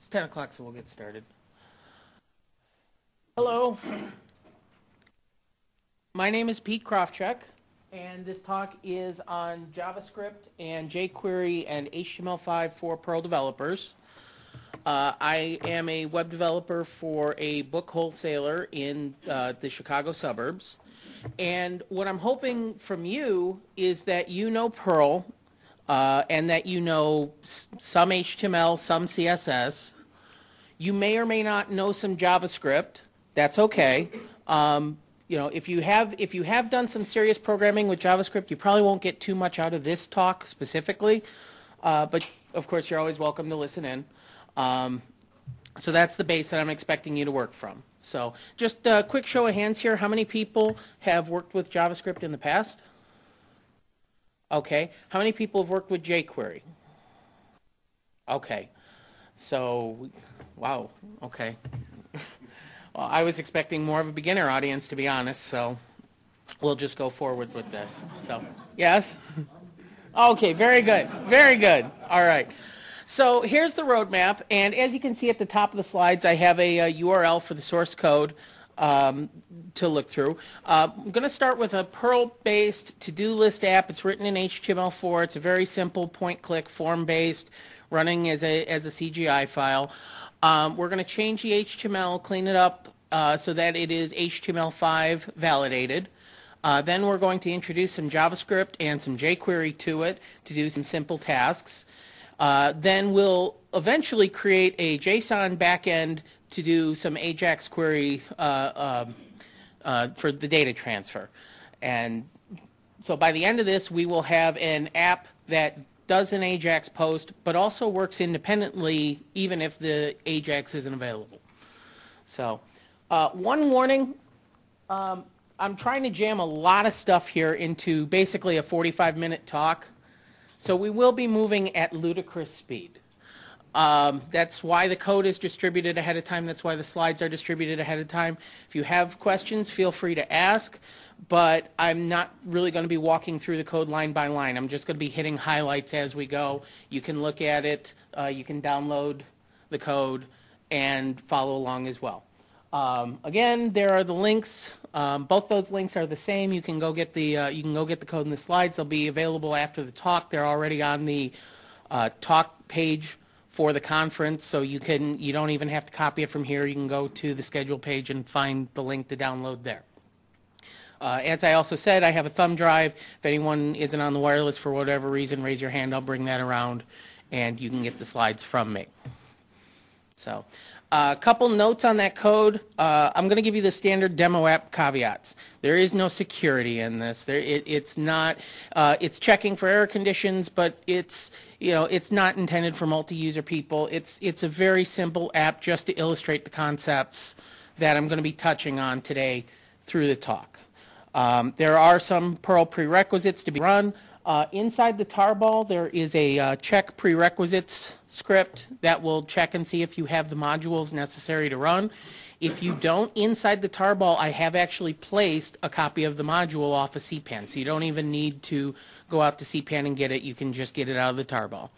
It's 10 o'clock, so we'll get started. Hello. My name is Pete Krawczyk, and this talk is on JavaScript and jQuery and HTML5 for Perl developers. I am a web developer for a book wholesaler in the Chicago suburbs. And what I'm hoping from you is that you know Perl and that you know some HTML, some CSS. You may or may not know some JavaScript. That's okay. You know, if you have done some serious programming with JavaScript, you probably won't get too much out of this talk specifically. But of course, you're always welcome to listen in. So that's the base that I'm expecting you to work from. So just a quick show of hands here. How many people have worked with JavaScript in the past? Okay. How many people have worked with jQuery? Okay. So, wow. Okay. Well, I was expecting more of a beginner audience, to be honest, so we'll just go forward with this. So, yes? Okay, very good. Very good. All right. So here's the roadmap, and as you can see at the top of the slides, I have a URL for the source code to look through. I'm going to start with a Perl-based to-do list app. It's written in HTML4. It's a very simple point-click, form-based, running as a CGI file. We're going to change the HTML, clean it up so that it is HTML5 validated. Then we're going to introduce some JavaScript and some jQuery to it to do some simple tasks. Then we'll eventually create a JSON backend to do some AJAX query for the data transfer. And so by the end of this, we will have an app that does an AJAX post, but also works independently even if the AJAX isn't available. So one warning, I'm trying to jam a lot of stuff here into basically a 45-minute talk. So we will be moving at ludicrous speed. That's why the code is distributed ahead of time. That's why the slides are distributed ahead of time. If you have questions, feel free to ask. But I'm not really going to be walking through the code line by line. I'm just going to be hitting highlights as we go. You can look at it. You can download the code and follow along as well. Again, there are the links. Both those links are the same. You can go get the code and the slides. They'll be available after the talk. They're already on the talk page for the conference, so you don't even have to copy it from here. You can go to the schedule page and find the link to download there. As I also said, I have a thumb drive. If anyone isn't on the wireless for whatever reason, raise your hand. I'll bring that around, and you can get the slides from me. So a couple notes on that code. I'm going to give you the standard demo app caveats. There is no security in this. It's not. It's checking for error conditions, but it's not intended for multi-user people. It's a very simple app just to illustrate the concepts that I'm going to be touching on today through the talk. There are some Perl prerequisites to be run. Inside the tarball, there is a check prerequisites script that will check and see if you have the modules necessary to run. If you don't, inside the tarball, I have actually placed a copy of the module off of CPAN, so you don't even need to go out to CPAN and get it. You can just get it out of the tarball.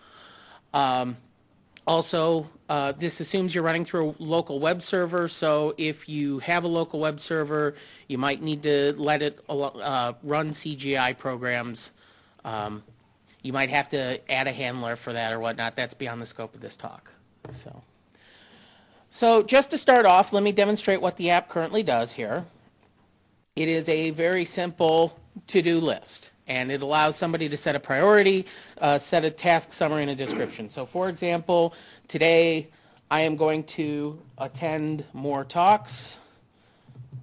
Also, this assumes you're running through a local web server, so if you have a local web server, you might need to let it run CGI programs. You might have to add a handler for that or whatnot. That's beyond the scope of this talk. So just to start off, let me demonstrate what the app currently does here. It is a very simple to-do list, and it allows somebody to set a priority, set a task summary, and a description. So for example, today I am going to attend more talks.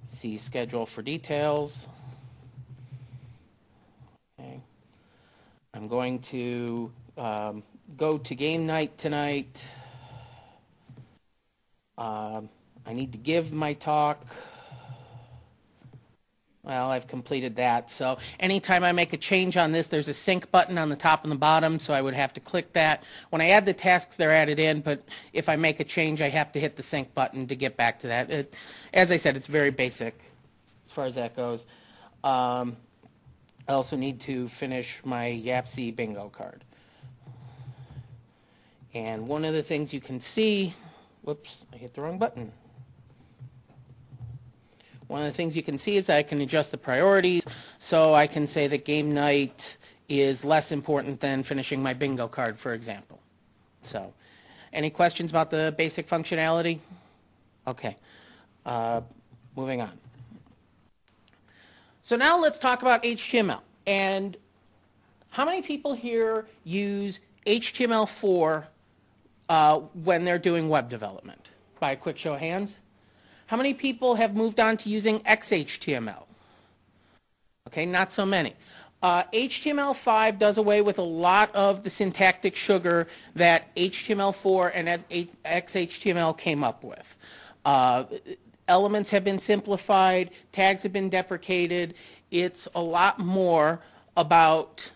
See schedule for details. Okay. I'm going to go to game night tonight. I need to give my talk. Well, I've completed that. So anytime I make a change on this, there's a sync button on the top and the bottom, so I would have to click that. When I add the tasks, they're added in, but if I make a change, I have to hit the sync button to get back to that. As I said, it's very basic as far as that goes. I also need to finish my YAPC bingo card. And one of the things you can see Whoops, I hit the wrong button. One of the things you can see is I can adjust the priorities, so I can say that game night is less important than finishing my bingo card, for example. So, any questions about the basic functionality? Okay, moving on. So now let's talk about HTML. And how many people here use HTML4 when they're doing web development? By a quick show of hands. How many people have moved on to using XHTML? Okay, not so many. HTML5 does away with a lot of the syntactic sugar that HTML4 and XHTML came up with. Elements have been simplified, tags have been deprecated. It's a lot more about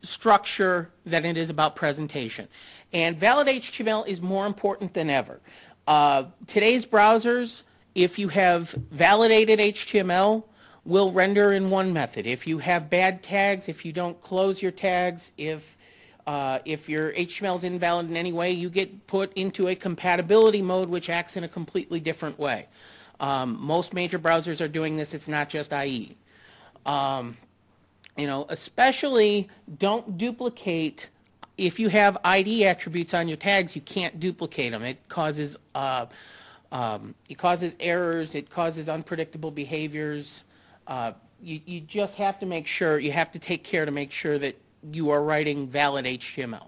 structure than it is about presentation. And valid HTML is more important than ever. Today's browsers, if you have validated HTML, will render in one method. If you have bad tags, if you don't close your tags, if your HTML is invalid in any way, you get put into a compatibility mode which acts in a completely different way. Most major browsers are doing this. It's not just IE. You know, especially don't duplicate. If you have ID attributes on your tags, you can't duplicate them. It causes errors. It causes unpredictable behaviors. You just have to make sure, you have to take care to make sure that you are writing valid HTML.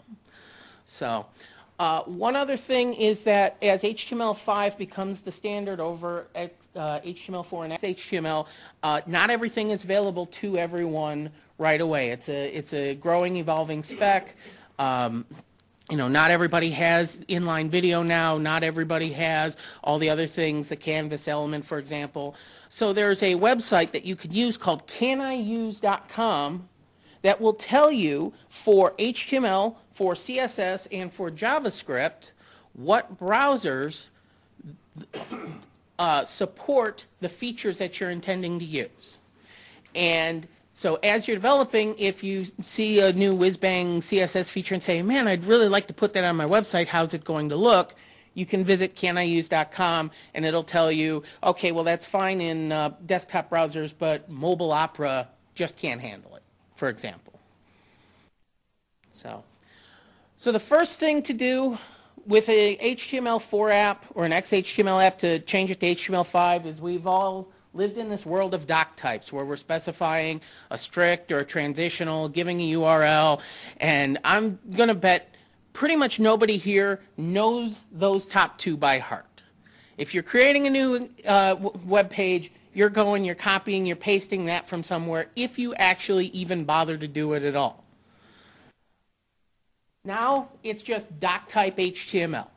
So one other thing is that as HTML5 becomes the standard over HTML4 and XHTML, not everything is available to everyone right away. It's a growing, evolving spec. You know, not everybody has inline video now. Not everybody has all the other things, the canvas element, for example. So there's a website that you could use called caniuse.com that will tell you for HTML, for CSS, and for JavaScript what browsers support the features that you're intending to use. And so as you're developing, if you see a new whiz-bang CSS feature and say, man, I'd really like to put that on my website, how's it going to look? You can visit caniuse.com and it'll tell you, okay, well, that's fine in desktop browsers, but mobile Opera just can't handle it, for example. So the first thing to do with a HTML4 app or an XHTML app to change it to HTML5 is we've all lived in this world of doc types where we're specifying a strict or a transitional, giving a URL, and I'm going to bet pretty much nobody here knows those top two by heart. If you're creating a new web page, you're copying, you're pasting that from somewhere, if you actually even bother to do it at all. Now it's just doc type HTML.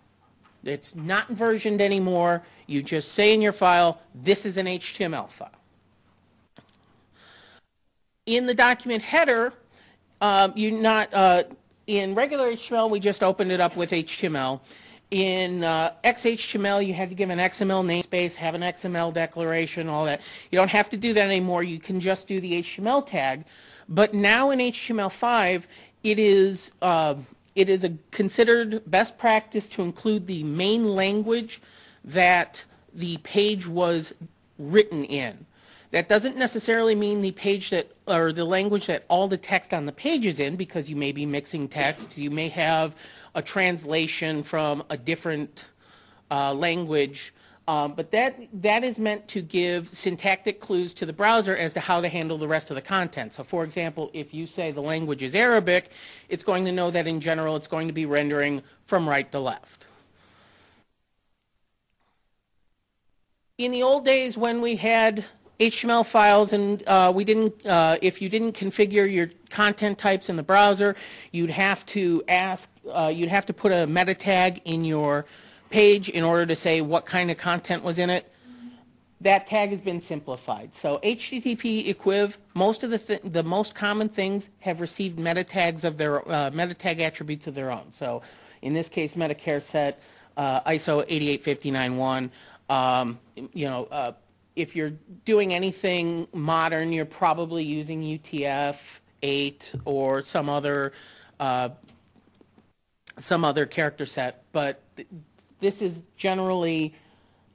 It's not versioned anymore. You just say in your file, this is an HTML file. In the document header, in regular HTML, we just opened it up with HTML. In XHTML, you had to give an XML namespace, have an XML declaration, all that. You don't have to do that anymore. You can just do the HTML tag. But now in HTML5, it is considered best practice to include the main language that the page was written in. That doesn't necessarily mean the page that, or the language that all the text on the page is in, because you may be mixing text. You may have a translation from a different language. But that is meant to give syntactic clues to the browser as to how to handle the rest of the content. So for example, if you say the language is Arabic, it's going to know that in general it's going to be rendering from right to left. In the old days when we had HTML files and if you didn't configure your content types in the browser, you'd have to put a meta tag in your page in order to say what kind of content was in it. That tag has been simplified. So HTTP equiv, most of the most common things have received meta tags of their meta tag attributes of their own. So in this case, meta care set, ISO 88591. If you're doing anything modern, you're probably using UTF-8 or some other character set, but this is generally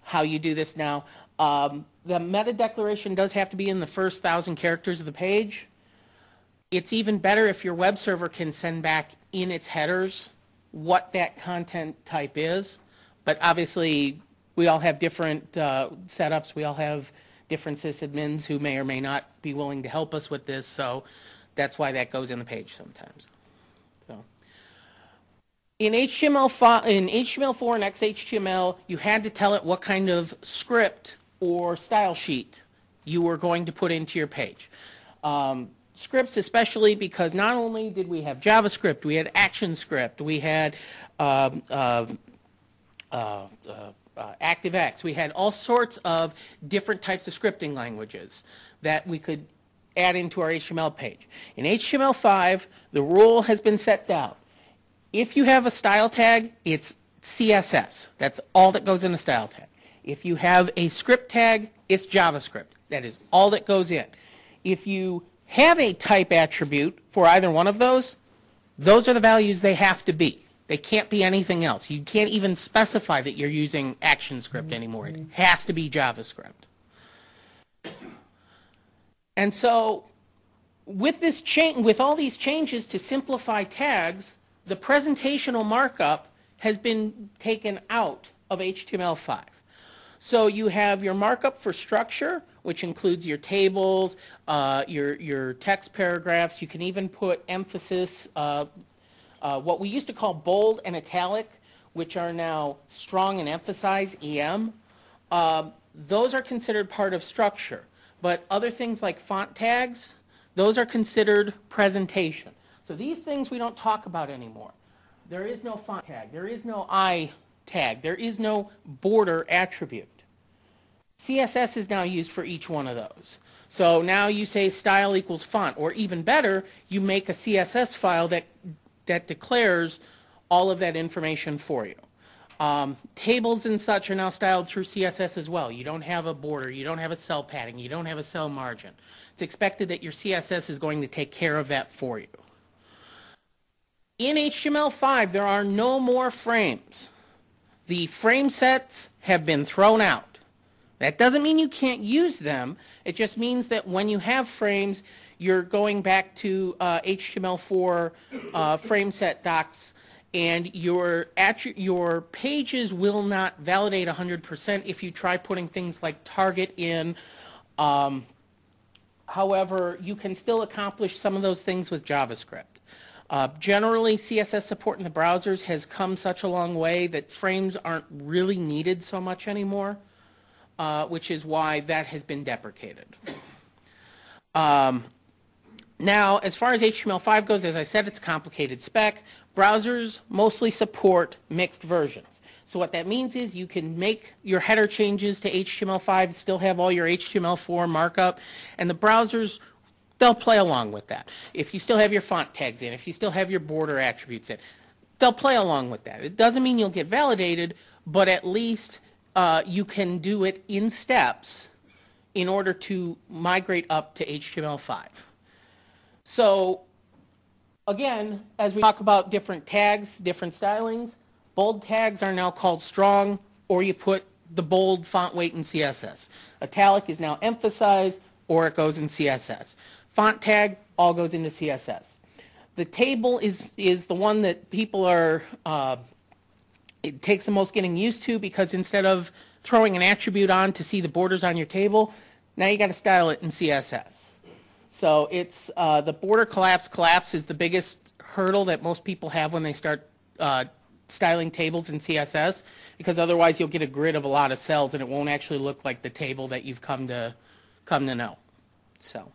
how you do this now. The meta declaration does have to be in the first 1,000 characters of the page. It's even better if your web server can send back in its headers what that content type is. But obviously, we all have different setups. We all have different sysadmins who may or may not be willing to help us with this. So that's why that goes in the page sometimes. So in HTML4 and XHTML, you had to tell it what kind of script or style sheet you were going to put into your page. Scripts especially because not only did we have JavaScript, we had ActionScript, we had ActiveX, we had all sorts of different types of scripting languages that we could add into our HTML page. In HTML5, the rule has been set down. If you have a style tag, it's CSS. That's all that goes in a style tag. If you have a script tag, it's JavaScript. That is all that goes in. If you have a type attribute for either one of those are the values they have to be. They can't be anything else. You can't even specify that you're using ActionScript anymore. It has to be JavaScript. And so with this with all these changes to simplify tags, the presentational markup has been taken out of HTML5. So you have your markup for structure, which includes your tables, your text paragraphs. You can even put emphasis, what we used to call bold and italic, which are now strong and emphasize, EM. Those are considered part of structure. But other things like font tags, those are considered presentation. So these things we don't talk about anymore. There is no font tag. There is no I tag. There is no border attribute. CSS is now used for each one of those. So now you say style equals font, or even better, you make a CSS file that declares all of that information for you. Tables and such are now styled through CSS as well. You don't have a border, you don't have a cell padding, you don't have a cell margin. It's expected that your CSS is going to take care of that for you. In HTML5, there are no more frames. The frame sets have been thrown out. That doesn't mean you can't use them. It just means that when you have frames, you're going back to HTML4 frame set docs, and your pages will not validate 100% if you try putting things like target in. However, you can still accomplish some of those things with JavaScript. Generally, CSS support in the browsers has come such a long way that frames aren't really needed so much anymore, which is why that has been deprecated. Now, as far as HTML5 goes, as I said, it's a complicated spec. Browsers mostly support mixed versions. So what that means is you can make your header changes to HTML5, still have all your HTML4 markup, and the browsers, they'll play along with that. If you still have your font tags in, if you still have your border attributes in, they'll play along with that. It doesn't mean you'll get validated, but at least you can do it in steps in order to migrate up to HTML5. So again, as we talk about different tags, different stylings, bold tags are now called strong, or you put the bold font weight in CSS. Italic is now emphasized, or it goes in CSS. Font tag all goes into CSS. The table is the one that people are, it takes the most getting used to, because instead of throwing an attribute on to see the borders on your table, now you got to style it in CSS. So it's the border collapse is the biggest hurdle that most people have when they start styling tables in CSS, because otherwise you'll get a grid of a lot of cells and it won't actually look like the table that you've come to know. So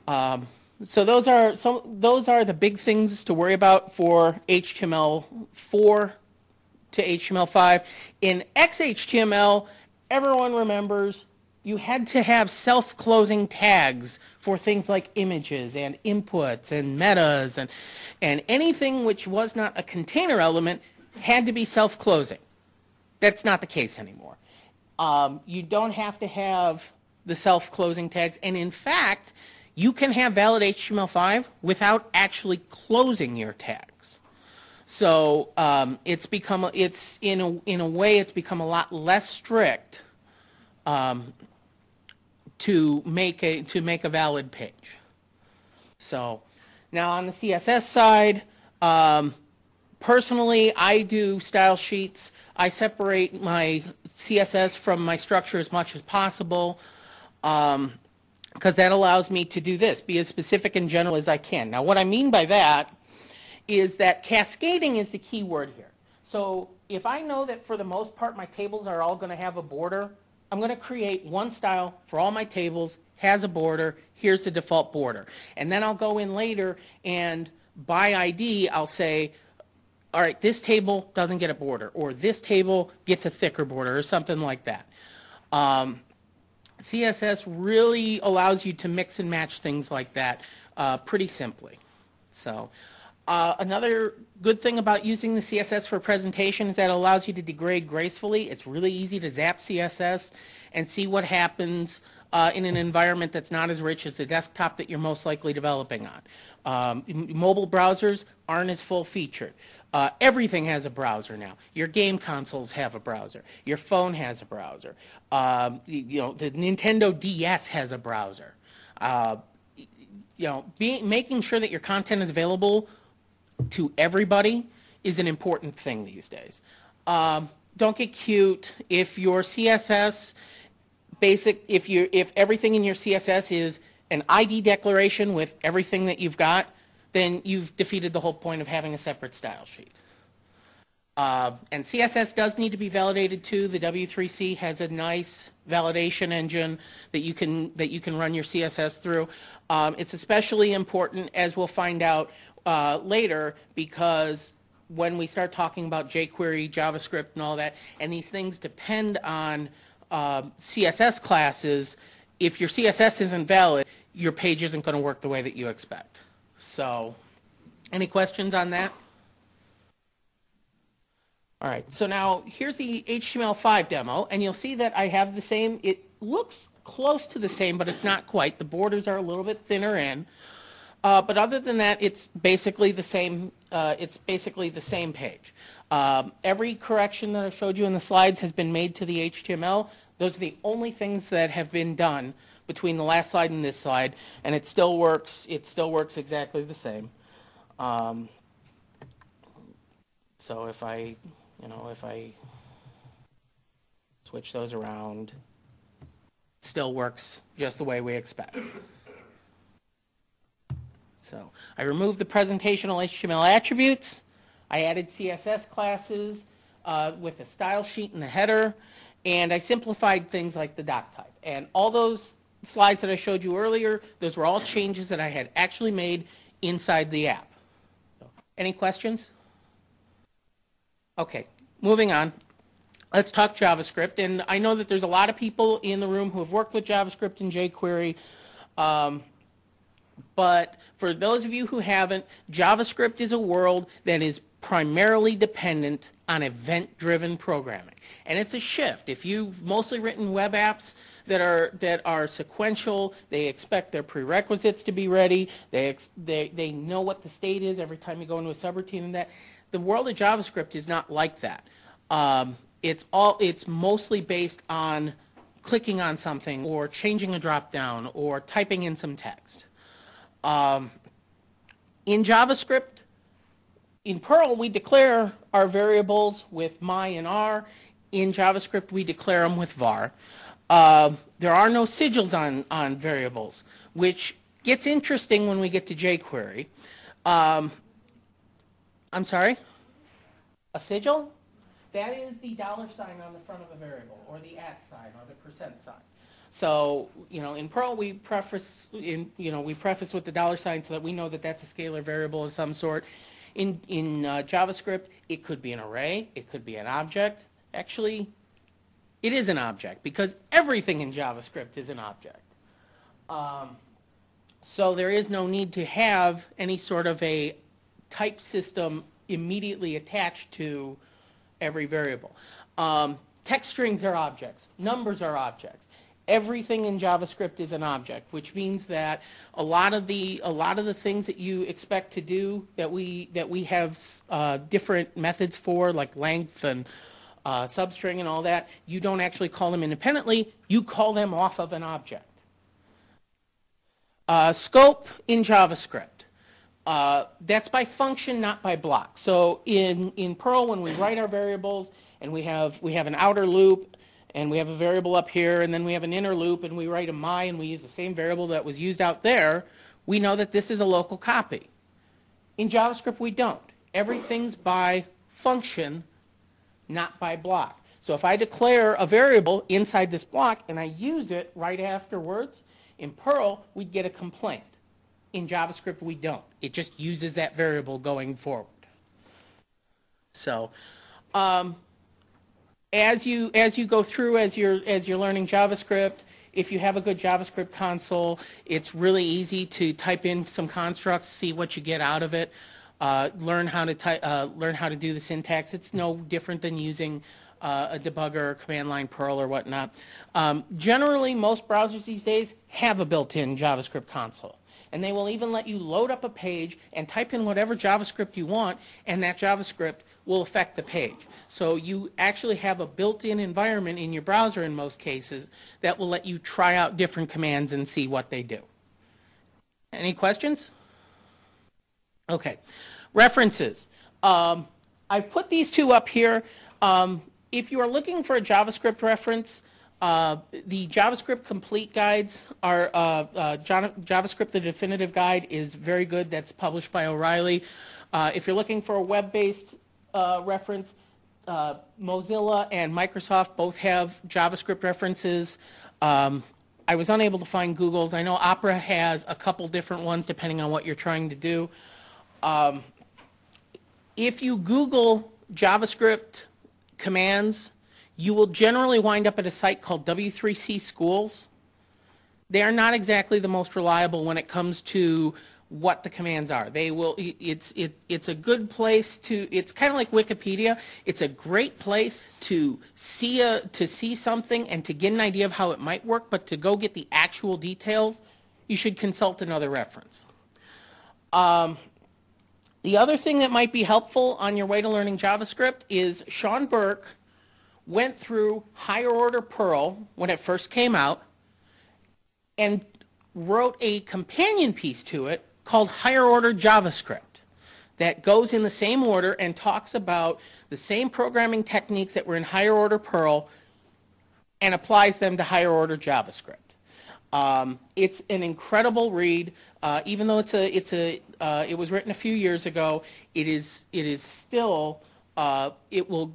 those are the big things to worry about for HTML4 to HTML5. In XHTML, everyone remembers you had to have self-closing tags for things like images and inputs and metas, and anything which was not a container element had to be self-closing. That's not the case anymore. You don't have to have the self-closing tags, and in fact, you can have valid HTML5 without actually closing your tags. So it's become, in a way, it's become a lot less strict to make a valid page. So now on the CSS side, personally, I do style sheets. I separate my CSS from my structure as much as possible, because that allows me to do this, be as specific and general as I can. Now, what I mean by that is that cascading is the key word here. So if I know that for the most part my tables are all going to have a border, I'm going to create one style for all my tables, has a border, here's the default border. And then I'll go in later and by ID I'll say, all right, this table doesn't get a border, or this table gets a thicker border, or something like that. CSS really allows you to mix and match things like that pretty simply. So another good thing about using the CSS for presentation is that it allows you to degrade gracefully. It's really easy to zap CSS and see what happens in an environment that's not as rich as the desktop that you're most likely developing on. Mobile browsers aren't as full-featured. Everything has a browser now. Your game consoles have a browser. Your phone has a browser. You know, the Nintendo DS has a browser. You know, making sure that your content is available to everybody is an important thing these days. Don't get cute. If your CSS if everything in your CSS is an ID declaration with everything that you've got, then you've defeated the whole point of having a separate style sheet. And CSS does need to be validated too. The W3C has a nice validation engine that you can run your CSS through. It's especially important, as we'll find out later, because when we start talking about jQuery, JavaScript, and all that, and these things depend on CSS classes, if your CSS isn't valid, your page isn't going to work the way that you expect. So, any questions on that? All right, so now here's the HTML5 demo, and you'll see that I have the same. It looks close to the same, but it's not quite. The borders are a little bit thinner in. But other than that, it's basically the same. It's basically the same page. Every correction that I showed you in the slides has been made to the HTML. Those are the only things that have been done between the last slide and this slide, and it still works. It still works exactly the same. So if I switch those around, it still works just the way we expect. So I removed the presentational HTML attributes. I added CSS classes with a style sheet in the header, and I simplified things like the doc type. And all those slides that I showed you earlier, those were all changes that I had actually made inside the app. So, any questions? Okay, moving on. Let's talk JavaScript. And I know that there's a lot of people in the room who have worked with JavaScript and jQuery. But for those of you who haven't, JavaScript is a world that is primarily dependent on event-driven programming. And it's a shift. If you've mostly written web apps that are sequential, they expect their prerequisites to be ready, they know what the state is every time you go into a subroutine, and that. The world of JavaScript is not like that. It's mostly based on clicking on something or changing a drop-down or typing in some text. In JavaScript, in Perl, we declare our variables with my and r. In JavaScript, we declare them with var. There are no sigils on variables, which gets interesting when we get to jQuery. I'm sorry? A sigil? That is the $sign on the front of a variable, or the @ sign, or the % sign. So, in Perl we preface with the $sign so that we know that that's a scalar variable of some sort. In JavaScript, it could be an array, it could be an object. Actually, it is an object because everything in JavaScript is an object. So there is no need to have any sort of a type system immediately attached to every variable. Text strings are objects. Numbers are objects. everything in JavaScript is an object, which means that a lot of the things that you expect to do that we have different methods for, like length and substring and all that, you don't actually call them independently. You call them off of an object. Scope in JavaScript. That's by function, not by block. So in Perl, when we write our variables and we have an outer loop and we have a variable up here and then we have an inner loop and we write a my and we use the same variable that was used out there, we know that this is a local copy. In JavaScript, we don't. Everything's by function, not by block. So if I declare a variable inside this block and I use it right afterwards, in Perl, we'd get a complaint. In JavaScript, we don't. It just uses that variable going forward. So, as you go through, as you're learning JavaScript, if you have a good JavaScript console, it's really easy to type in some constructs, see what you get out of it, learn how to do the syntax. It's no different than using a debugger or command line Perl or whatnot. Generally, most browsers these days have a built-in JavaScript console. And they will even let you load up a page and type in whatever JavaScript you want, and that JavaScript will affect the page. So you actually have a built-in environment in your browser in most cases that will let you try out different commands and see what they do. Any questions? Okay. References. I've put these two up here. If you are looking for a JavaScript reference, the JavaScript complete guides are, JavaScript the definitive guide is very good. That's published by O'Reilly. If you're looking for a web-based reference, Mozilla and Microsoft both have JavaScript references. I was unable to find Google's. I know Opera has a couple different ones depending on what you're trying to do. If you Google JavaScript commands, you will generally wind up at a site called W3C Schools. They are not exactly the most reliable when it comes to what the commands are. They will. It's a good place to. It's kind of like Wikipedia. It's a great place to see something and to get an idea of how it might work. But to go get the actual details, you should consult another reference. The other thing that might be helpful on your way to learning JavaScript is Sean Burke went through higher order Perl when it first came out and wrote a companion piece to it called Higher Order JavaScript that goes in the same order and talks about the same programming techniques that were in higher order Perl and applies them to higher order JavaScript. It's an incredible read. Even though it was written a few years ago, it is still, it will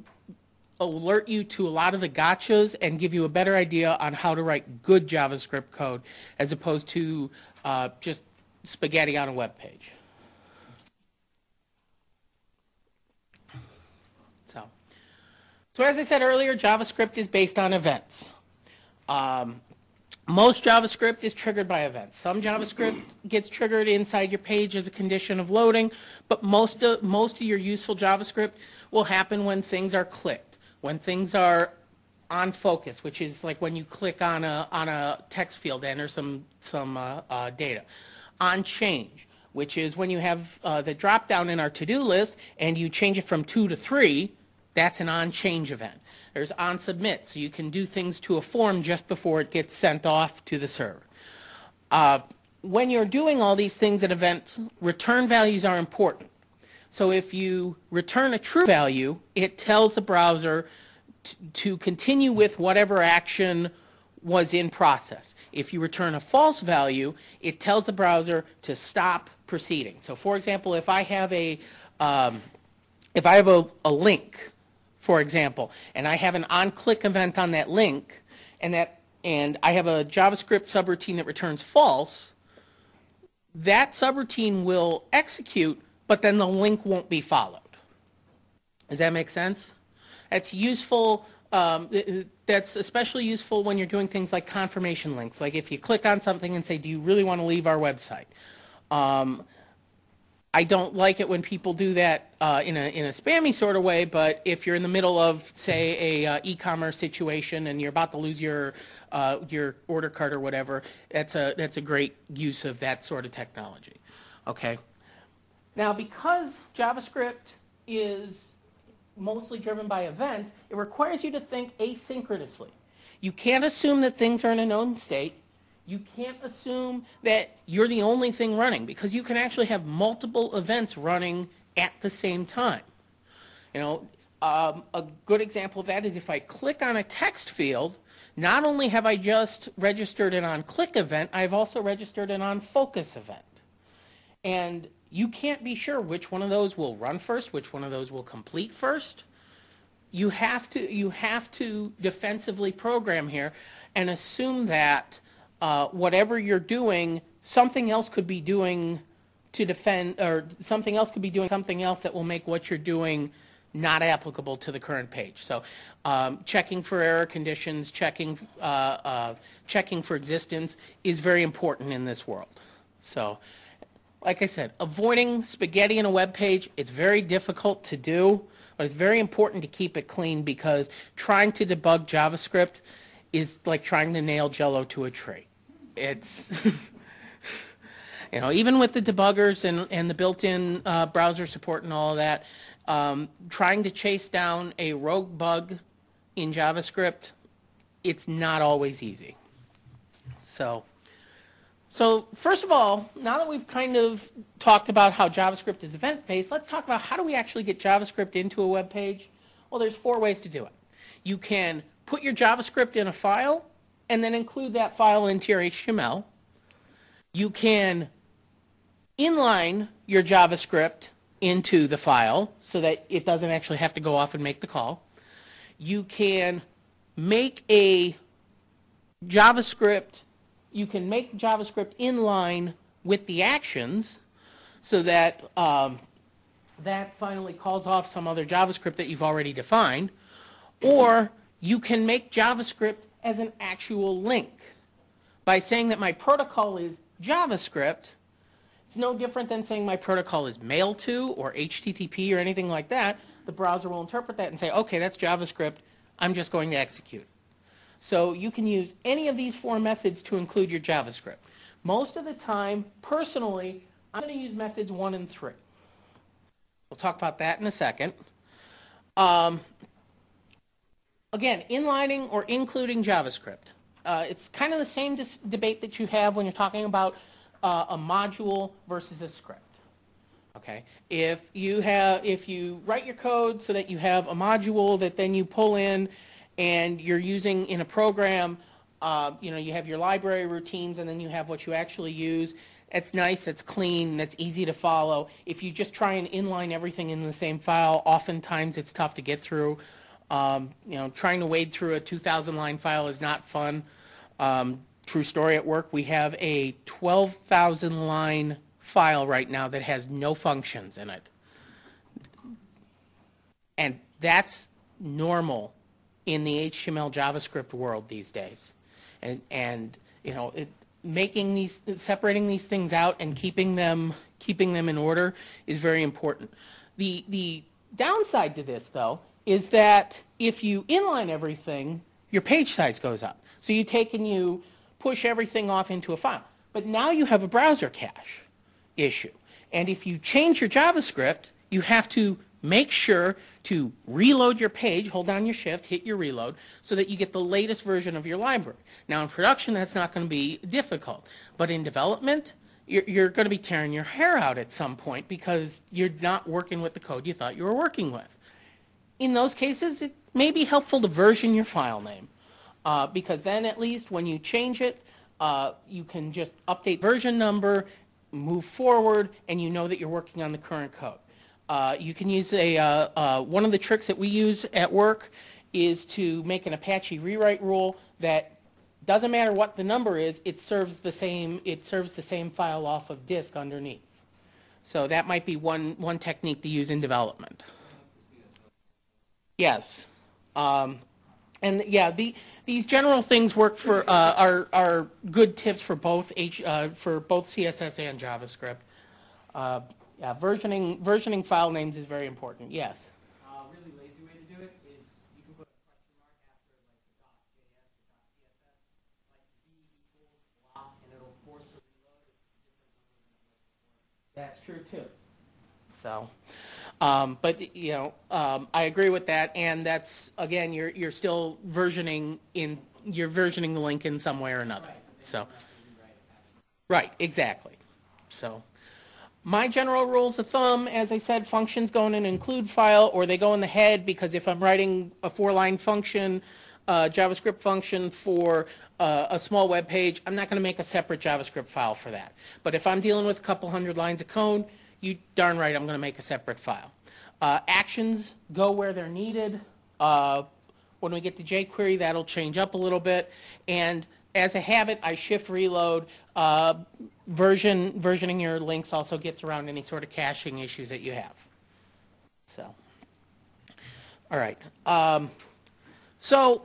alert you to a lot of the gotchas and give you a better idea on how to write good JavaScript code as opposed to just spaghetti on a web page. So as I said earlier, JavaScript is based on events. Most JavaScript is triggered by events. Some JavaScript gets triggered inside your page as a condition of loading, but most of your useful JavaScript will happen when things are clicked, when things are on focus, which is like when you click on a text field, enter some data. On change, which is when you have the drop down in our to-do list and you change it from 2 to 3, that's an on change event. There's on submit, so you can do things to a form just before it gets sent off to the server. When you're doing all these things at events, return values are important. So if you return a true value, it tells the browser to continue with whatever action was in process. If you return a false value, it tells the browser to stop proceeding. So for example, if I have a link, for example, and I have an on-click event on that link, and I have a JavaScript subroutine that returns false, that subroutine will execute, but then the link won't be followed. Does that make sense? That's useful. That's especially useful when you're doing things like confirmation links, like if you click on something and say, do you really want to leave our website? I don't like it when people do that in a spammy sort of way, but if you're in the middle of, say, a e-commerce situation and you're about to lose your order card or whatever, that's a great use of that sort of technology. Okay. Now, because JavaScript is mostly driven by events, it requires you to think asynchronously. You can't assume that things are in a known state. You can't assume that you're the only thing running, because you can actually have multiple events running at the same time. You know, a good example of that is if I click on a text field, not only have I just registered an on-click event, I've also registered an on-focus event. And you can't be sure which one of those will run first, which one of those will complete first. You have to defensively program here and assume that whatever you're doing, something else could be doing to defend, or something else could be doing something else that will make what you're doing not applicable to the current page. So checking for error conditions, checking for existence is very important in this world. So like I said, avoiding spaghetti in a web page, it's very difficult to do, but it's very important to keep it clean, because trying to debug JavaScript is like trying to nail Jell-O to a tree. It's, you know, even with the debuggers and the built-in browser support and all of that, trying to chase down a rogue bug in JavaScript, it's not always easy. So first of all, now that we've kind of talked about how JavaScript is event-based, let's talk about how do we actually get JavaScript into a web page. Well, there's 4 ways to do it. You can put your JavaScript in a file and then include that file into your HTML. You can inline your JavaScript into the file so that it doesn't actually have to go off and make the call. You can make a JavaScript inline with the actions so that that finally calls off some other JavaScript that you've already defined. Or you can make JavaScript as an actual link by saying that my protocol is JavaScript. It's no different than saying my protocol is mail to or HTTP or anything like that. The browser will interpret that and say, okay, that's JavaScript. I'm just going to execute. So you can use any of these 4 methods to include your JavaScript. Most of the time, personally, I'm going to use methods 1 and 3. We'll talk about that in a second. Again, inlining or including JavaScript. It's kind of the same debate that you have when you're talking about a module versus a script. Okay, if you write your code so that you have a module that then you pull in and you're using in a program, you know, you have your library routines and then you have what you actually use. That's nice, that's clean, that's easy to follow. If you just try and inline everything in the same file, oftentimes it's tough to get through. You know, trying to wade through a 2,000 line file is not fun. True story at work, we have a 12,000 line file right now that has no functions in it. And that's normal in the HTML JavaScript world these days. And you know, separating these things out and keeping them in order is very important. The downside to this, though, is that if you inline everything, your page size goes up. So you take and you push everything off into a file. But now you have a browser cache issue. And if you change your JavaScript, you have to make sure to reload your page, hold down your shift, hit your reload, so that you get the latest version of your library. Now in production, that's not going to be difficult. But in development, you're going to be tearing your hair out at some point because you're not working with the code you thought you were working with. In those cases, it may be helpful to version your file name, because then at least when you change it, you can just update version number, move forward, and you know that you're working on the current code. You can use one of the tricks that we use at work is to make an Apache rewrite rule that doesn't matter what the number is, it serves the same file off of disk underneath. So that might be one technique to use in development. Yes. And yeah, these general things work for are good tips for both CSS and JavaScript. Yeah, versioning file names is very important. Yes. A really lazy way to do it is you can put a question mark after like the .js or .css, like v equals blah, and it'll force a reload. It's different than it was before. That's true too. So, but I agree with that, and that's again, you're still versioning the link in some way or another. Right. So, right, exactly. So, my general rules of thumb, as I said, functions go in an include file, or they go in the head, because if I'm writing a 4-line function, JavaScript function for a small web page, I'm not going to make a separate JavaScript file for that. But if I'm dealing with a couple hundred lines of code, you darn right I'm going to make a separate file. Actions go where they're needed. When we get to jQuery, that'll change up a little bit. And as a habit, I shift reload. Versioning your links also gets around any sort of caching issues that you have. So, all right. So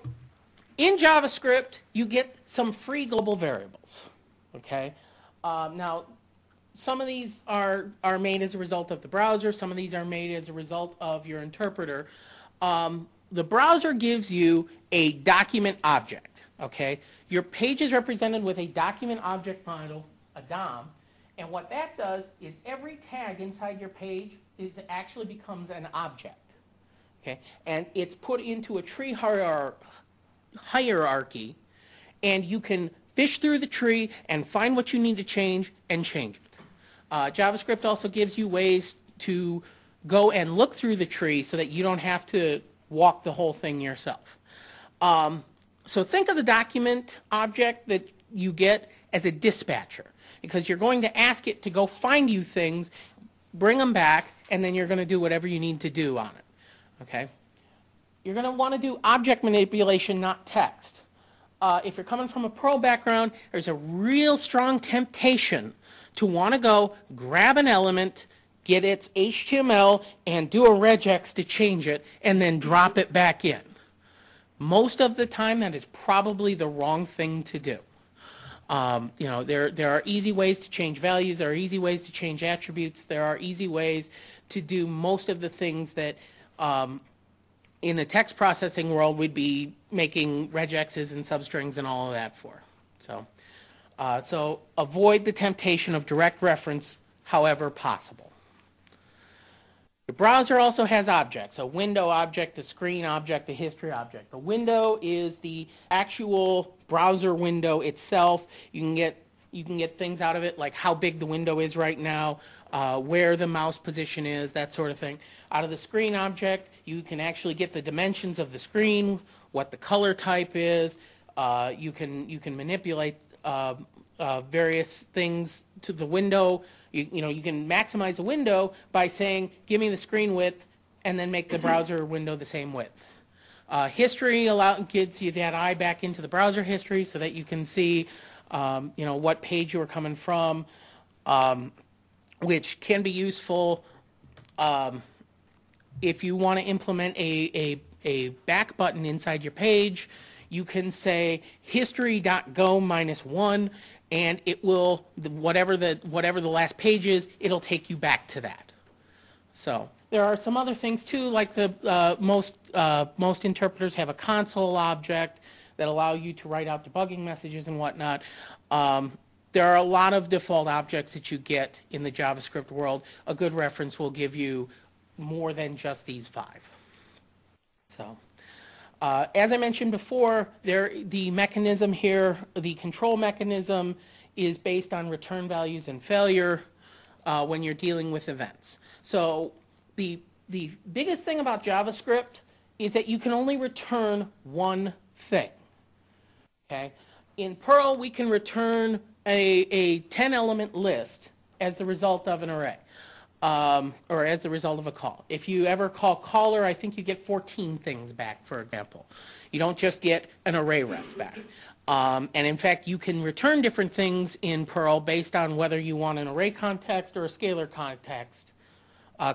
in JavaScript, you get some free global variables. Okay. Now, some of these are made as a result of the browser. Some of these are made as a result of your interpreter. The browser gives you a document object. Okay. Your page is represented with a document object model, a DOM, and what that does is every tag inside your page actually becomes an object. Okay, and it's put into a tree hierarchy, and you can fish through the tree and find what you need to change and change it. JavaScript also gives you ways to go and look through the tree so that you don't have to walk the whole thing yourself. So think of the document object that you get as a dispatcher, because you're going to ask it to go find you things, bring them back, and then you're going to do whatever you need to do on it. Okay? You're going to want to do object manipulation, not text. If you're coming from a Perl background, there's a real strong temptation to want to go grab an element, get its HTML, and do a regex to change it, and then drop it back in. Most of the time, that is probably the wrong thing to do. There are easy ways to change values. There are easy ways to change attributes. There are easy ways to do most of the things that in the text processing world we'd be making regexes and substrings and all of that for. So avoid the temptation of direct reference however possible. The browser also has objects, a window object, a screen object, a history object. The window is the actual browser window itself. You can get things out of it like how big the window is right now, where the mouse position is, that sort of thing. Out of the screen object, you can actually get the dimensions of the screen, what the color type is. You can manipulate various things to the window. You can maximize the window by saying, give me the screen width, and then make the browser window the same width. History gets you that eye back into the browser history so that you can see, what page you were coming from, which can be useful if you want to implement a back button inside your page. You can say history.go -1, and it will, whatever the last page is, it'll take you back to that. So there are some other things too, like the most interpreters have a console object that allow you to write out debugging messages and whatnot. There are a lot of default objects that you get in the JavaScript world. A good reference will give you more than just these 5. So. As I mentioned before, the mechanism here, the control mechanism, is based on return values and failure when you're dealing with events. So the biggest thing about JavaScript is that you can only return one thing. Okay? In Perl, we can return a 10-element list as the result of an array. Or as the result of a call. If you ever call caller, I think you get 14 things back, for example. You don't just get an array ref back. And in fact, you can return different things in Perl based on whether you want an array context or a scalar context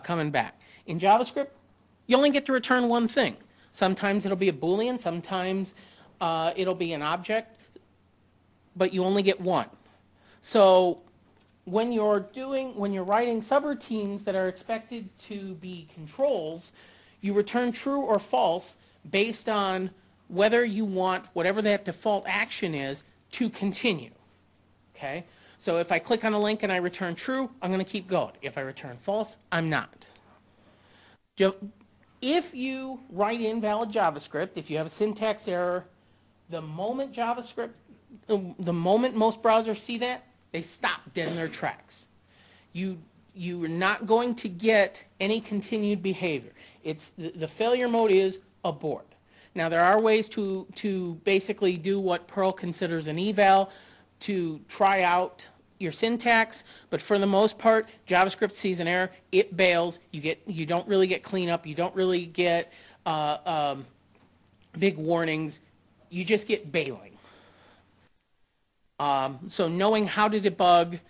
coming back. In JavaScript, you only get to return one thing. Sometimes it'll be a Boolean, sometimes it'll be an object, but you only get one. So when you're writing subroutines that are expected to be controls, you return true or false based on whether you want whatever that default action is to continue. Okay? So if I click on a link and I return true, I'm going to keep going. If I return false, I'm not. If you write invalid JavaScript, if you have a syntax error, the moment most browsers see that, they stop dead in their tracks. You're not going to get any continued behavior. The failure mode is abort. Now there are ways to basically do what Perl considers an eval, to try out your syntax, but for the most part, JavaScript sees an error, it bails. You don't really get cleanup. You don't really get big warnings. You just get bailing. So knowing how to debug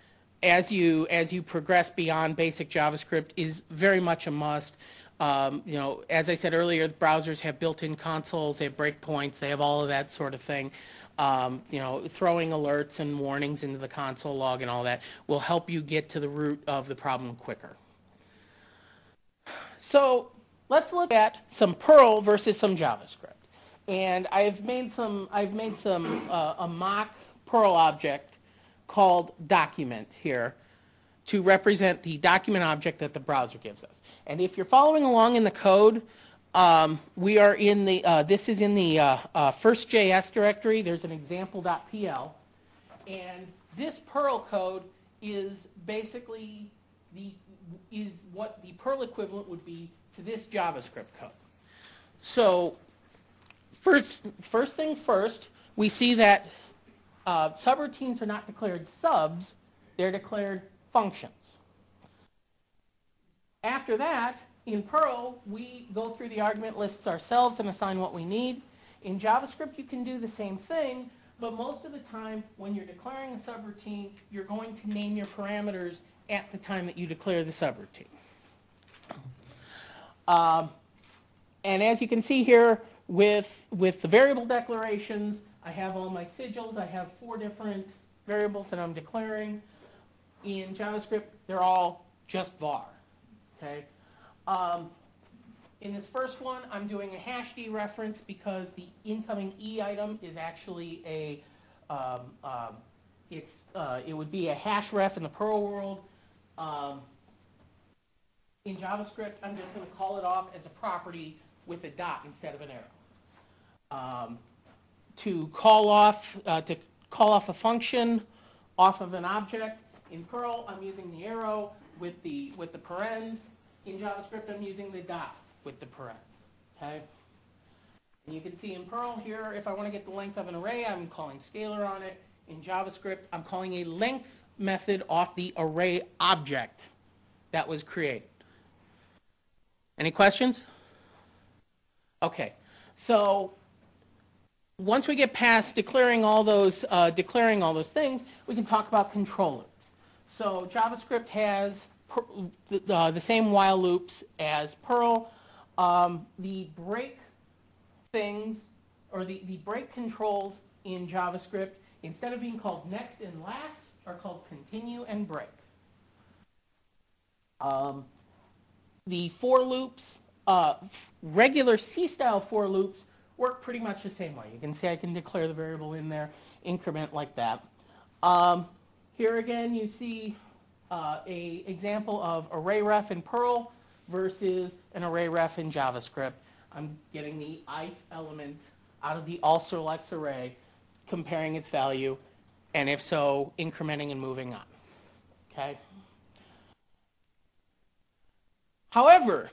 as you progress beyond basic JavaScript is very much a must. As I said earlier, the browsers have built-in consoles, they have breakpoints, they have all of that sort of thing. Throwing alerts and warnings into the console log and all that will help you get to the root of the problem quicker. So let's look at some Perl versus some JavaScript. And I've made a mock Perl object called document here to represent the document object that the browser gives us. And if you're following along in the code, we are in the, this is in the first.js directory. There's an example.pl. And this Perl code is basically what the Perl equivalent would be to this JavaScript code. So first thing first, we see that subroutines are not declared subs, they're declared functions. After that, in Perl, we go through the argument lists ourselves and assign what we need. In JavaScript, you can do the same thing, but most of the time, when you're declaring a subroutine, you're going to name your parameters at the time that you declare the subroutine. And as you can see here, with the variable declarations, I have all my sigils. I have 4 different variables that I'm declaring. In JavaScript, they're all just var. Okay. In this first one, I'm doing a hash dereference because the incoming E item is actually a, it would be a hash ref in the Perl world. In JavaScript, I'm just going to call it off as a property with a dot instead of an arrow. To call off a function off of an object, in Perl, I'm using the arrow with the parens. In JavaScript, I'm using the dot with the parens. Okay? And you can see in Perl here, if I want to get the length of an array, I'm calling scalar on it. In JavaScript, I'm calling a length method off the array object that was created. Any questions? Okay. So once we get past declaring all those things, we can talk about controllers. So JavaScript has the same while loops as Perl. The break things, or the break controls in JavaScript, instead of being called next and last, are called continue and break. The for loops, regular C-style for loops, work pretty much the same way. You can see I can declare the variable in there, increment like that. Here again, you see an example of array ref in Perl versus an array ref in JavaScript. I'm getting the ith element out of the all selects array, comparing its value, and if so, incrementing and moving on. Okay. However,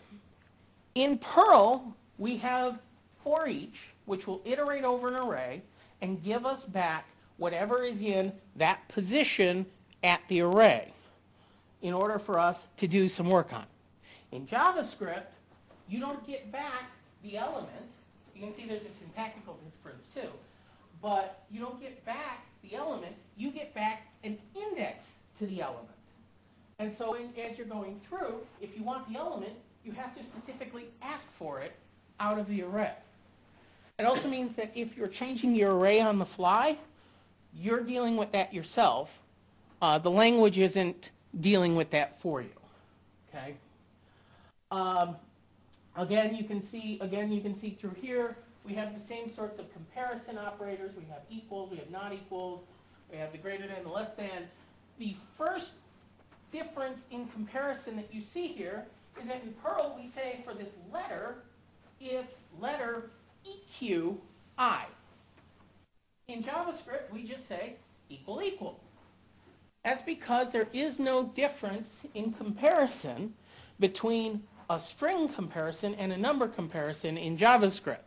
in Perl, we have for each, which will iterate over an array and give us back whatever is in that position at the array in order for us to do some work on. In JavaScript, you don't get back the element. You can see there's a syntactical difference too. But you don't get back the element. You get back an index to the element. And so as you're going through, if you want the element, you have to specifically ask for it out of the array. It also means that if you're changing your array on the fly, you're dealing with that yourself. The language isn't dealing with that for you. Okay. Again, you can see through here, we have the same sorts of comparison operators. We have equals, we have not equals, we have the greater than, the less than. The first difference in comparison that you see here is that in Perl we say for this letter, if letter EQI. In JavaScript, we just say equal equal. That's because there is no difference in comparison between a string comparison and a number comparison in JavaScript.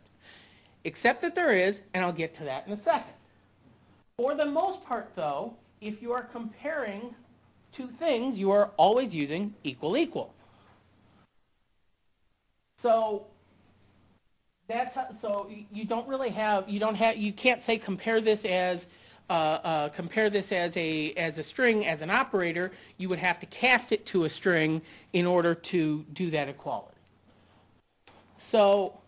Except that there is, and I'll get to that in a second. For the most part, though, if you are comparing two things, you are always using equal equal. So that's how, so you don't really have, you can't say compare this as a string as an operator. You would have to cast it to a string in order to do that equality. So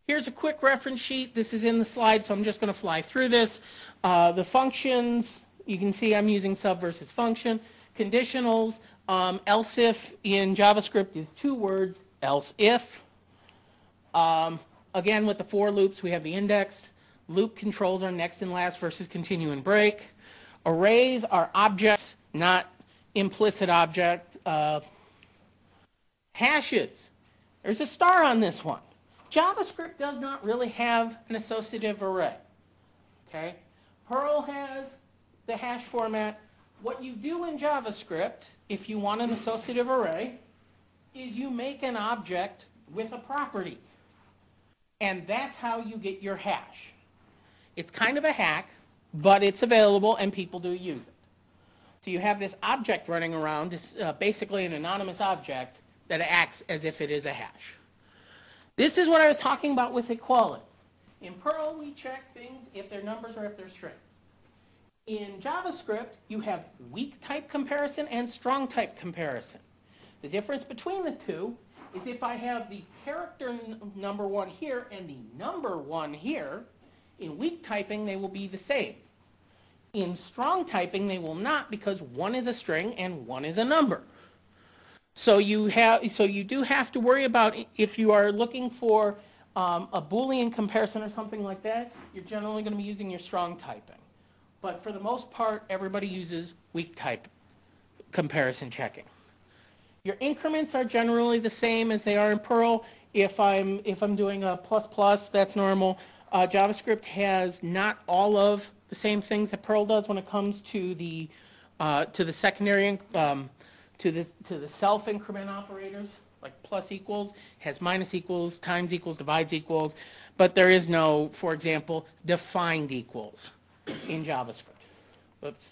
here's a quick reference sheet. This is in the slide, so I'm just going to fly through this. The functions, you can see I'm using sub versus function. Conditionals, else if in JavaScript is 2 words, else if. Again, with the for loops, we have the index. Loop controls are next and last versus continue and break. Arrays are objects, not implicit object. Hashes. There's a star on this one. JavaScript does not really have an associative array. Okay? Perl has the hash format. What you do in JavaScript, if you want an associative array, is you make an object with a property. And that's how you get your hash. It's kind of a hack, but it's available and people do use it. So you have this object running around, it's basically an anonymous object that acts as if it is a hash. This is what I was talking about with equality. In Perl, we check things if they're numbers or if they're strings. In JavaScript, you have weak type comparison and strong type comparison. The difference between the two is if I have the character number 1 here and the number 1 here, in weak typing they will be the same. In strong typing they will not, because one is a string and one is a number. So you do have to worry about, if you are looking for a Boolean comparison or something like that, you're generally going to be using your strong typing. But for the most part, everybody uses weak type comparison checking. Your increments are generally the same as they are in Perl. If I'm doing a ++, that's normal. JavaScript has not all of the same things that Perl does when it comes to the secondary to the self increment operators, like plus equals, has minus equals, times equals, divides equals, but there is no, for example, defined equals in JavaScript. Oops.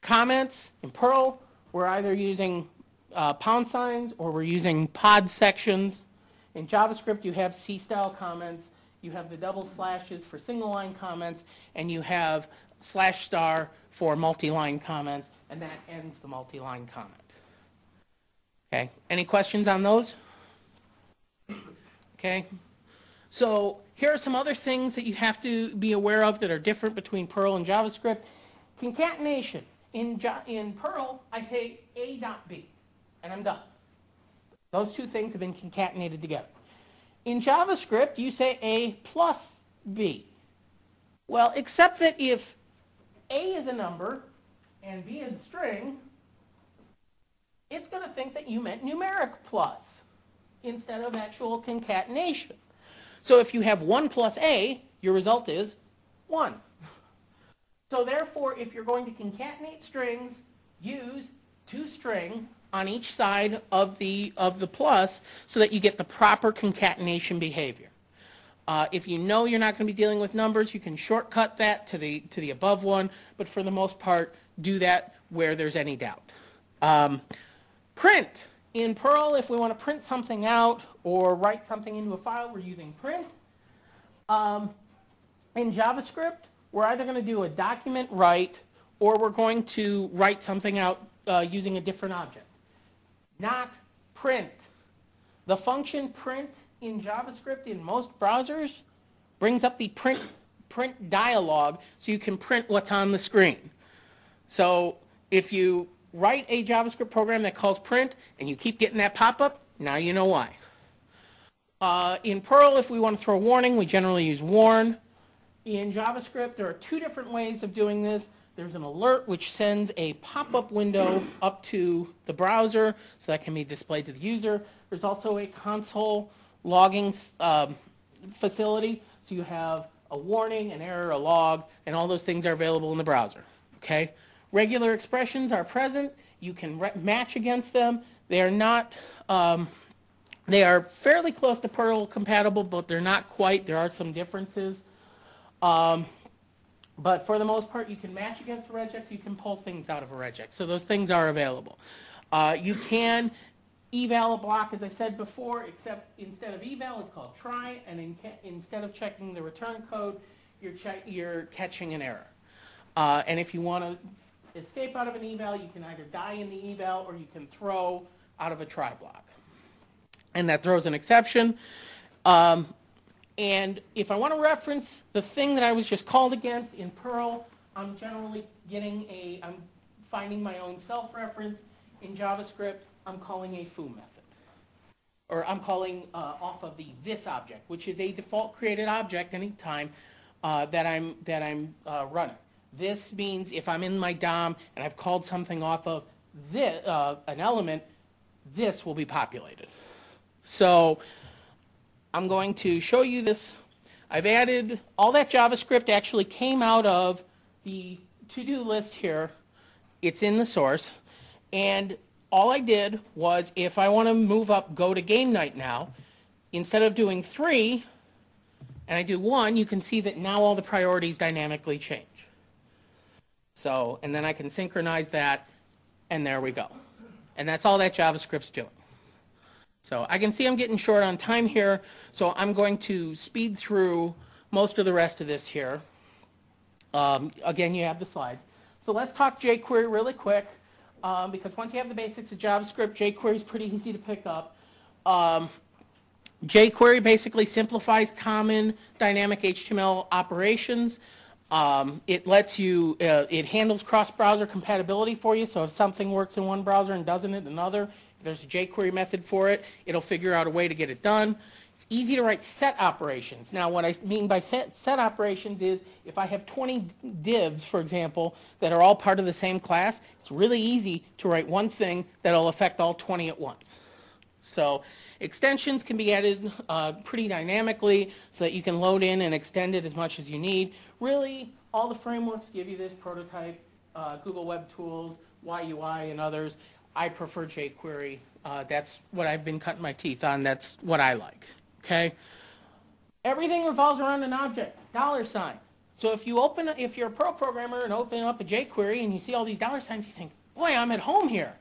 Comments in Perl, we're either using pound signs or we're using pod sections. In JavaScript, you have C-style comments, you have the double slashes for single line comments, and you have /* for multi-line comments, and that ends the multi-line comment. Okay, any questions on those? Okay, so here are some other things that you have to be aware of that are different between Perl and JavaScript. Concatenation. In Perl, I say A.B, and I'm done. Those two things have been concatenated together. In JavaScript, you say A plus B. Well, except that if A is a number and B is a string, it's going to think that you meant numeric plus instead of actual concatenation. So if you have 1 plus A, your result is 1. So therefore, if you're going to concatenate strings, use toString on each side of the plus so that you get the proper concatenation behavior. If you know you're not going to be dealing with numbers, you can shortcut that to the above one, but for the most part, do that where there's any doubt. Print. In Perl, if we want to print something out or write something into a file, we're using print. In JavaScript, we're either going to do a document write or we're going to write something out using a different object. Not print. The function print in JavaScript in most browsers brings up the print dialog so you can print what's on the screen. So if you write a JavaScript program that calls print and you keep getting that pop-up, now you know why. In Perl, if we want to throw a warning, we generally use warn. In JavaScript, there are two different ways of doing this. There's an alert which sends a pop-up window up to the browser so that can be displayed to the user. There's also a console logging facility, so you have a warning, an error, a log, and all those things are available in the browser. Okay? Regular expressions are present. You can match against them. They are not, they are fairly close to Perl compatible, but they're not quite. There are some differences. But for the most part, you can match against a regex. You can pull things out of a regex. So those things are available. You can eval a block, as I said before, except instead of eval, it's called try. And instead of checking the return code, you're catching an error. And if you want to escape out of an eval, you can either die in the eval or you can throw out of a try block. And that throws an exception. And if I want to reference the thing that I was just called against in Perl, I'm generally I'm finding my own self-reference. In JavaScript, I'm calling a foo method. Or I'm calling off of the this object, which is a default created object anytime that I'm running. This means if I'm in my DOM and I've called something off of this, an element, this will be populated. So I'm going to show you this. I've added, all that JavaScript actually came out of the to-do list here. It's in the source. And all I did was, if I want to move up, go to game night now, instead of doing 3, and I do 1, you can see that now all the priorities dynamically change. So, and then I can synchronize that, and there we go. And that's all that JavaScript's doing. So I can see I'm getting short on time here, so I'm going to speed through most of the rest of this here. Again, you have the slides. So let's talk jQuery really quick, because once you have the basics of JavaScript, jQuery is pretty easy to pick up. jQuery basically simplifies common dynamic HTML operations. It lets you, it handles cross-browser compatibility for you, so if something works in one browser and doesn't in another, if there's a jQuery method for it, it'll figure out a way to get it done. It's easy to write set operations. Now, what I mean by set operations is if I have 20 divs, for example, that are all part of the same class, it's really easy to write one thing that'll affect all 20 at once. So extensions can be added pretty dynamically so that you can load in and extend it as much as you need. Really, all the frameworks give you this: Prototype, Google Web Tools, YUI, and others. I prefer jQuery. That's what I've been cutting my teeth on. That's what I like. Okay. Everything revolves around an object, $sign. So if you're a Perl programmer and open up a jQuery and you see all these $signs, you think, boy, I'm at home here.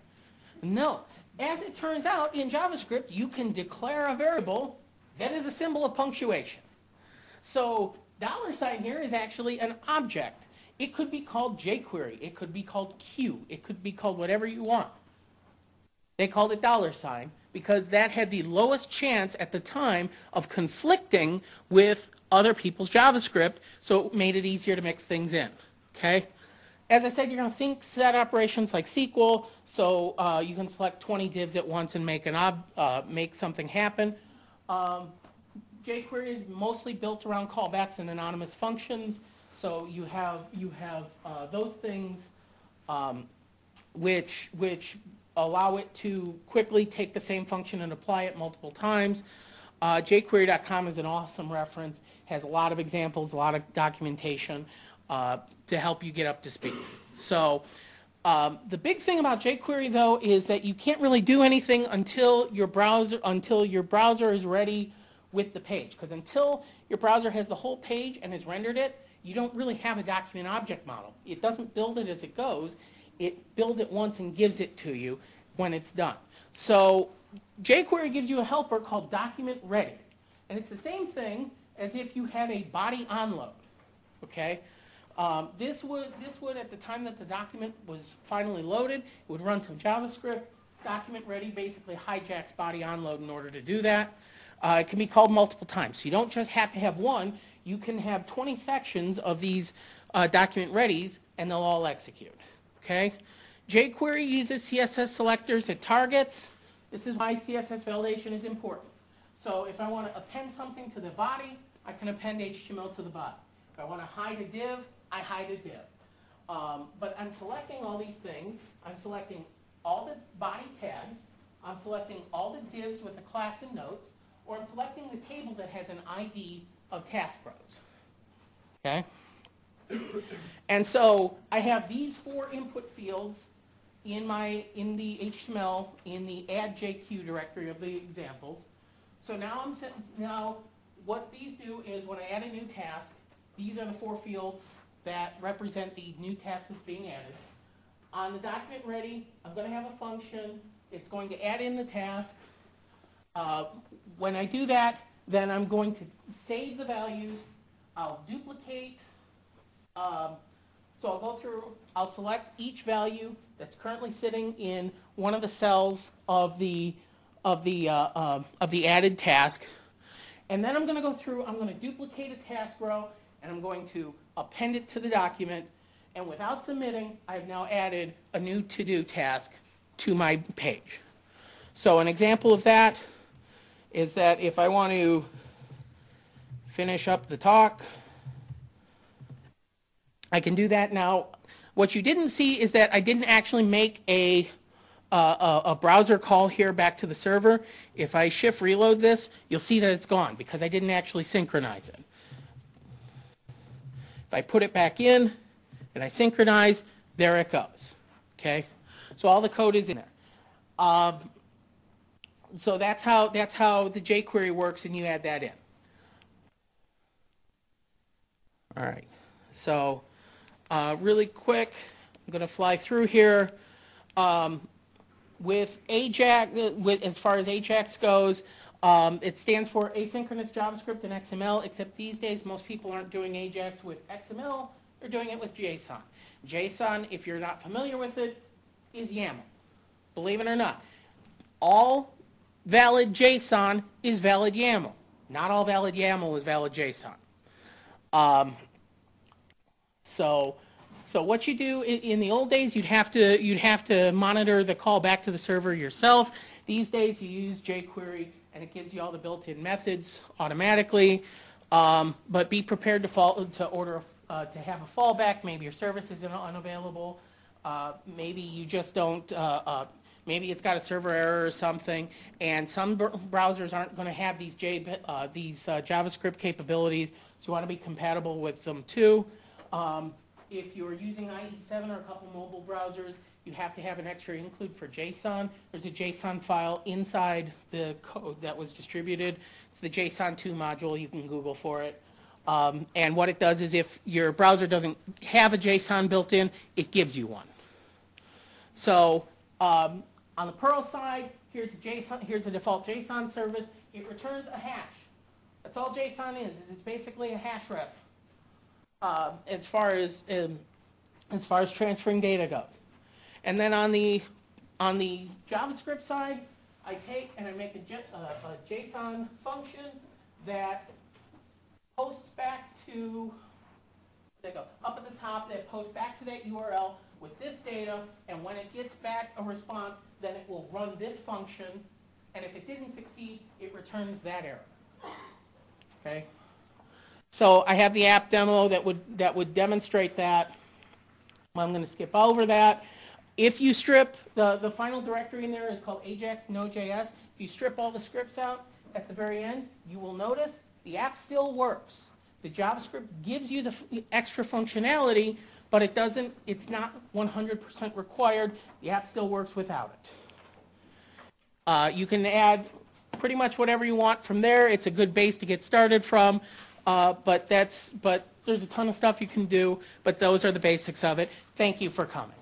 No. As it turns out, in JavaScript, you can declare a variable that is a symbol of punctuation. So $sign here is actually an object. It could be called jQuery. It could be called Q. It could be called whatever you want. They called it $sign because that had the lowest chance at the time of conflicting with other people's JavaScript, so it made it easier to mix things in. Okay? As I said, you're going to think set operations like SQL, so you can select 20 divs at once and make something happen. jQuery is mostly built around callbacks and anonymous functions, so you have those things which allow it to quickly take the same function and apply it multiple times. jQuery.com is an awesome reference, has a lot of examples, a lot of documentation to help you get up to speed. So the big thing about jQuery, though, is that you can't really do anything until your browser is ready with the page. Because until your browser has the whole page and has rendered it, you don't really have a document object model. It doesn't build it as it goes. It builds it once and gives it to you when it's done. So jQuery gives you a helper called document ready. And it's the same thing as if you had a body onload. Okay? This would, at the time that the document was finally loaded, it would run some JavaScript. Document ready basically hijacks body onload in order to do that. It can be called multiple times. So you don't just have to have one. You can have 20 sections of these document readies, and they'll all execute. Okay? jQuery uses CSS selectors at targets. This is why CSS validation is important. So if I want to append something to the body, I can append HTML to the body. If I want to hide a div, I hide a div. But I'm selecting all these things. I'm selecting all the body tags. I'm selecting all the divs with a class and notes. Or I'm selecting the table that has an ID of task rows. Okay? And so I have these 4 input fields in the HTML in the AJAX directory of the examples. So now what these do is when I add a new task, these are the 4 fields that represent the new task that's being added. On the document ready, I'm going to have a function. It's going to add in the task. When I do that, then I'm going to save the values. I'll duplicate. So I'll go through, I'll select each value that's currently sitting in one of the cells of the added task. And then I'm going to go through, I'm going to duplicate a task row, and I'm going to append it to the document. And without submitting, I've now added a new to-do task to my page. So an example of that is that if I want to finish up the talk, I can do that now. What you didn't see is that I didn't actually make a browser call here back to the server. If I shift reload this, you'll see that it's gone because I didn't actually synchronize it. If I put it back in and I synchronize, there it goes. Okay? So all the code is in there. So that's how the jQuery works, and you add that in. All right. So really quick, I'm going to fly through here. With AJAX, as far as AJAX goes, it stands for asynchronous JavaScript and XML, except these days most people aren't doing AJAX with XML, they're doing it with JSON. JSON, if you're not familiar with it, is YAML. Believe it or not. All valid JSON is valid YAML. Not all valid YAML is valid JSON. So what you do in the old days, you'd have to monitor the call back to the server yourself. These days, you use jQuery, and it gives you all the built-in methods automatically. But be prepared to have a fallback. Maybe your service is unavailable. Maybe you just don't. Maybe it's got a server error or something. And some browsers aren't going to have these JavaScript capabilities, so you want to be compatible with them too. If you're using IE7 or a couple mobile browsers, you have to have an extra include for JSON. There's a JSON file inside the code that was distributed. It's the JSON2 module. You can Google for it. And what it does is if your browser doesn't have a JSON built in, it gives you one. So on the Perl side, here's a default JSON service. It returns a hash. That's all JSON is it's basically a hash ref. As far as transferring data goes. And then on the JavaScript side, I take and I make a JSON function that posts back to, up at the top, that posts back to that URL with this data, and when it gets back a response, then it will run this function, and if it didn't succeed, it returns that error. Okay? So I have the app demo that would demonstrate that. I'm going to skip over that. If you strip, the final directory in there is called AJAX Node.js. If you strip all the scripts out at the very end, you will notice the app still works. The JavaScript gives you the extra functionality, but it's not 100% required. The app still works without it. You can add pretty much whatever you want from there. It's a good base to get started from. But there's a ton of stuff you can do, but those are the basics of it. Thank you for coming.